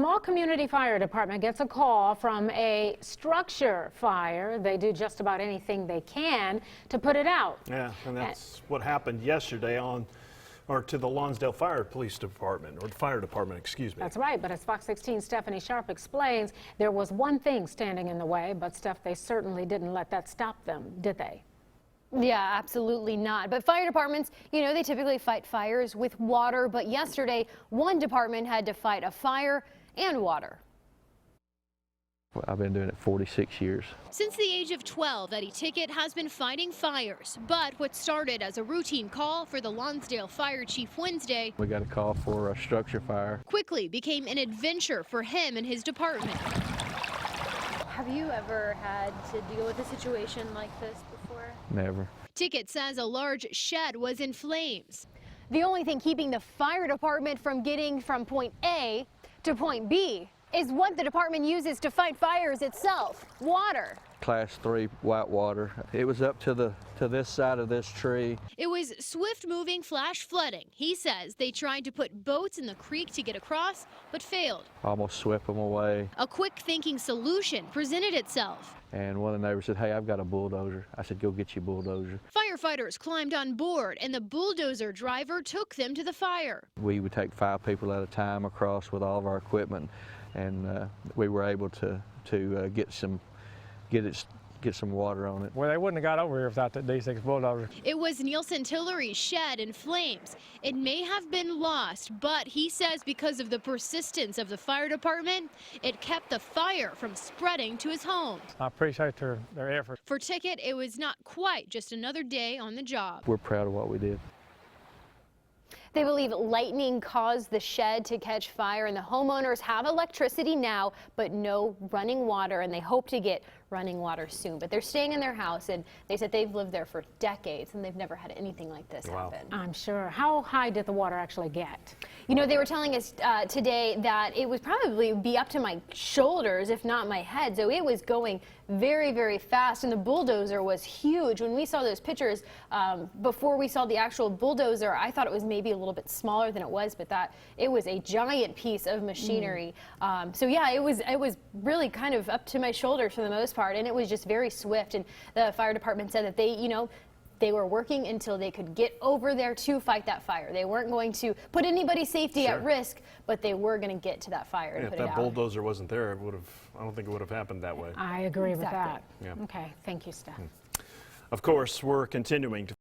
Small Community Fire Department gets a call from a structure fire. They do just about anything they can to put it out. Yeah, and that's what happened yesterday to the Lonsdale Fire Department, excuse me. That's right, but as Fox 16's Stephanie Sharp explains, there was one thing standing in the way, but Steph, they certainly didn't let that stop them, did they? Yeah, absolutely not. But fire departments, they typically fight fires with water. But yesterday, one department had to fight a fire and water. I've been doing it 46 years. Since the age of 12, Eddie Tickett has been fighting fires. But what started as a routine call for the Lonsdale Fire Chief Wednesday, We got a call for a structure fire. quickly became an adventure for him and his department. Have you ever had to deal with a situation like this before? Never. Tickett says a large shed was in flames. The only thing keeping the fire department from getting from point A to point B is what the department uses to fight fires itself: water. Class 3 white water. It was up to this side of this tree. It was swift-moving flash flooding. He says they tried to put boats in the creek to get across, but failed. Almost swept them away. A quick-thinking solution presented itself. And one of the neighbors said, "Hey, I've got a bulldozer." I said, "Go get your bulldozer." Firefighters climbed on board, and the bulldozer driver took them to the fire. We would take 5 people at a time across with all of our equipment, and we were able to get some water on it. Well, they wouldn't have got over here without that D6 bulldozer. It was Nielsen Tillery's shed in flames. It may have been lost, but he says because of the persistence of the fire department, it kept the fire from spreading to his home. I appreciate their effort. For Tickett, it was not quite just another day on the job. We're proud of what we did. They believe lightning caused the shed to catch fire, and the homeowners have electricity now, but no running water, and they hope to get running water soon. But they're staying in their house, and they said they've lived there for decades, and they've never had anything like this happen. I'm sure. How high did the water actually get? They were telling us today that it would probably be up to my shoulders, if not my head. So it was going very, very fast, and the bulldozer was huge. When we saw those pictures, before we saw the actual bulldozer, I thought it was maybe a little bit smaller than it was, but it was a giant piece of machinery. So yeah, it was really kind of up to my shoulders for the most part, and it was just very swift. And the fire department said that they were working until they could get over there to fight that fire. They weren't going to put anybody's safety at risk, but they were going to get to that fire and put it out. If that bulldozer wasn't there, I don't think it would have happened that way. I agree with that. Yeah. Okay, thank you, Steph. Of course, we're continuing to